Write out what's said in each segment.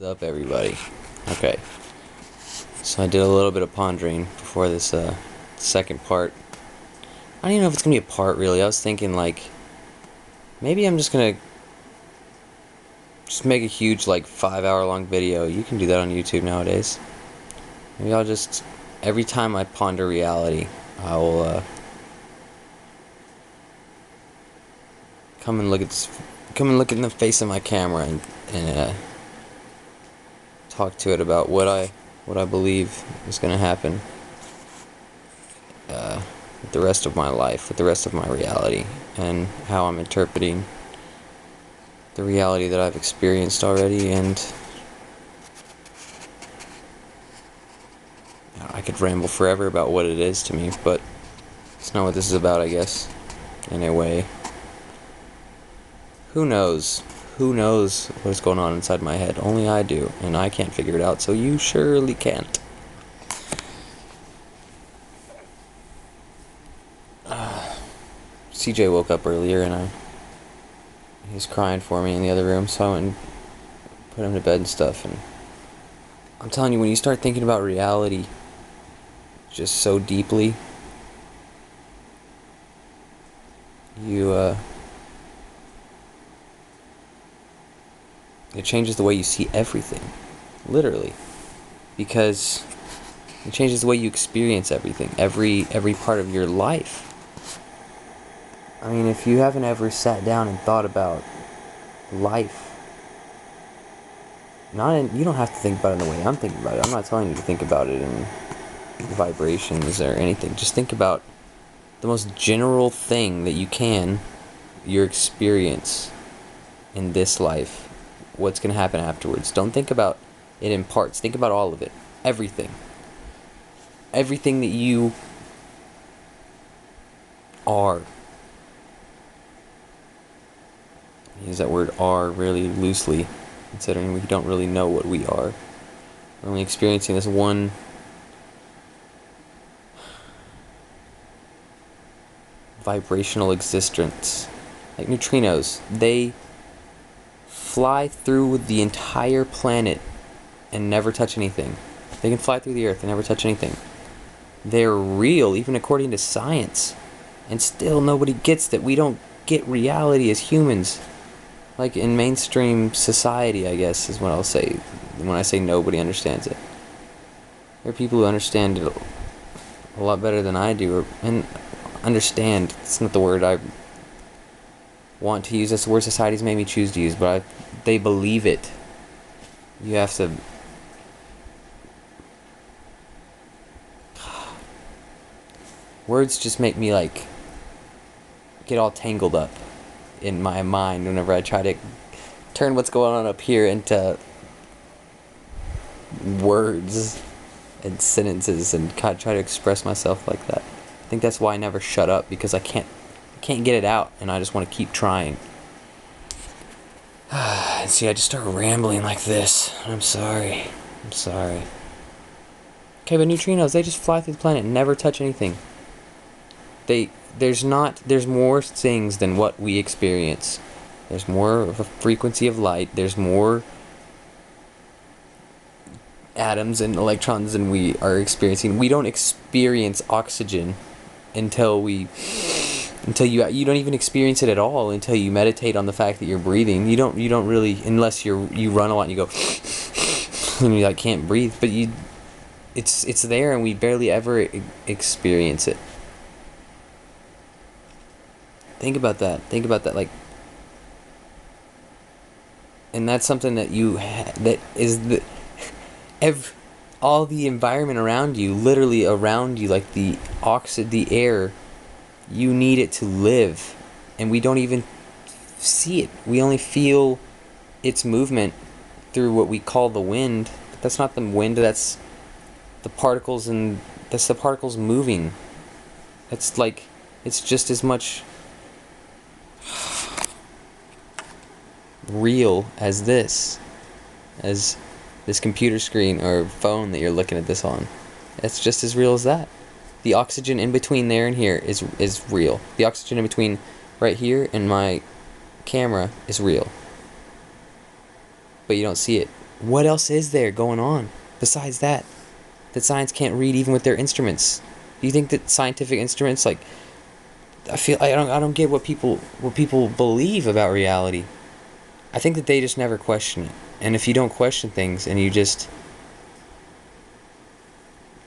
What's up, everybody? Okay, so I did a little bit of pondering before this second part. I don't even know if it's gonna be a part, really. I was thinking, like, maybe I'm just gonna make a huge, like, 5-hour long video. You can do that on YouTube nowadays. Maybe I'll just, every time I ponder reality, I will come and look in the face of my camera and talk to it about what I believe is gonna happen with the rest of my life, with the rest of my reality, and how I'm interpreting the reality that I've experienced already. And I could ramble forever about what it is to me, but it's not what this is about, I guess, in a way. Who knows? Who knows what's going on inside my head? Only I do, and I can't figure it out, so you surely can't. CJ woke up earlier, and he was crying for me in the other room, so I went and put him to bed and stuff. And I'm telling you, when you start thinking about reality just so deeply, it changes the way you see everything, literally, because it changes the way you experience everything, every part of your life. I mean, if you haven't ever sat down and thought about life, you don't have to think about it in the way I'm thinking about it. I'm not telling you to think about it in vibrations or anything. Just think about the most general thing that you can, your experience in this life, what's going to happen afterwards. Don't think about it in parts. Think about all of it. Everything. Everything that you are. I use that word "are" really loosely, considering we don't really know what we are. We're only experiencing this one vibrational existence. Like neutrinos, they fly through the entire planet and never touch anything. They can fly through the earth and never touch anything. They're real, even according to science. And still nobody gets that. We don't get reality as humans. Like in mainstream society, I guess, is what I'll say when I say nobody understands it. There are people who understand it a lot better than I do. And understand, it's not the word I want to use. That's the word society's made me choose to use, but they believe it. You have to... Words just make me, like, get all tangled up in my mind whenever I try to turn what's going on up here into words and sentences and try to express myself like that. I think that's why I never shut up, because I can't get it out, and I just want to keep trying. And see, I just start rambling like this. I'm sorry. Okay, but neutrinos, they just fly through the planet and never touch anything. There's more things than what we experience. There's more of a frequency of light. There's more atoms and electrons than we are experiencing. We don't experience oxygen until you don't even experience it at all until you meditate on the fact that you're breathing. You don't really, unless you run a lot and you go and you like can't breathe, but it's there, and we barely ever experience it. Think about that, like, and that's something that that is all the environment around you, literally around you, like the air, you need it to live, and we don't even see it. We only feel its movement through what we call the wind. But that's not the wind, that's the particles, and that's the particles moving. It's like, it's just as much real as this computer screen or phone that you're looking at this on. It's just as real as that. The oxygen in between there and here is real. The oxygen in between right here and my camera is real. But you don't see it. What else is there going on besides that science can't read even with their instruments? Do you think that scientific instruments, like, I don't get what people believe about reality. I think that they just never question it. And if you don't question things and you just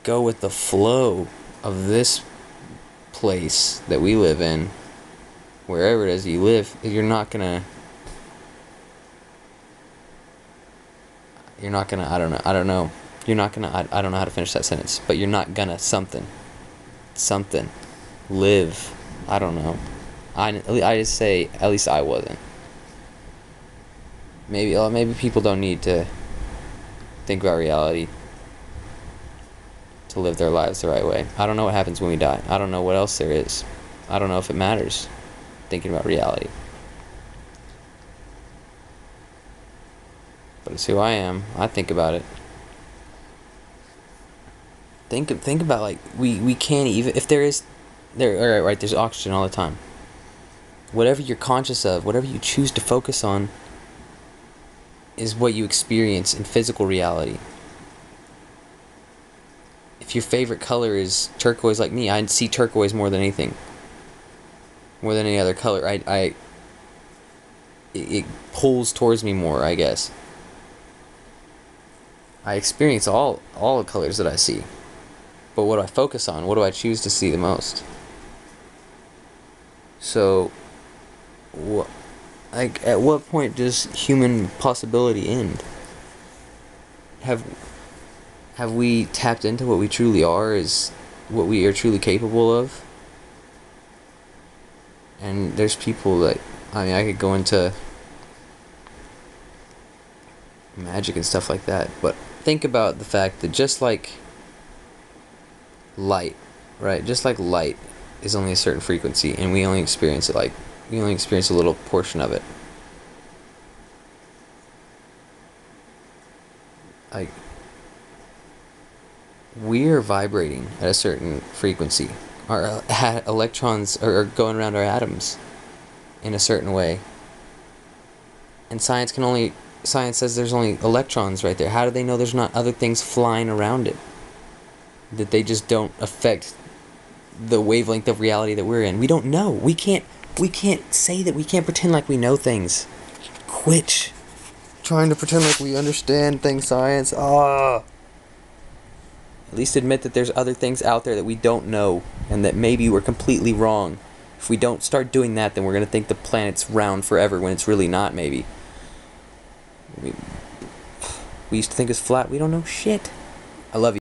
go with the flow of this place that we live in, wherever it is you live, you're not gonna, I don't know, you're not gonna, I don't know how to finish that sentence, but you're not gonna something live, I don't know, I just say, at least I wasn't. Maybe people don't need to think about reality to live their lives the right way. I don't know what happens when we die. I don't know what else there is. I don't know if it matters thinking about reality. But it's who I am. I think about it. Think about, like, we can't even, if there's oxygen all the time. Whatever you're conscious of, whatever you choose to focus on, is what you experience in physical reality. If your favorite color is turquoise, like me, I see turquoise more than anything, more than any other color. It pulls towards me more, I guess. I experience all the colors that I see, but what do I focus on? What do I choose to see the most? So, like, at what point does human possibility end? Have we tapped into what we truly are, is what we are truly capable of? And there's people that, I mean, I could go into magic and stuff like that, but think about the fact that just like light, right? Just like light is only a certain frequency, and we only experience it, like, we only experience a little portion of it. Like, we're vibrating at a certain frequency. Our electrons are going around our atoms in a certain way. And science says there's only electrons right there. How do they know there's not other things flying around it? That they just don't affect the wavelength of reality that we're in. We don't know. We can't say that. We can't pretend like we know things. Quit trying to pretend like we understand things, science. At least admit that there's other things out there that we don't know, and that maybe we're completely wrong. If we don't start doing that, then we're going to think the planet's round forever when it's really not, maybe. We used to think it's flat. We don't know shit. I love you.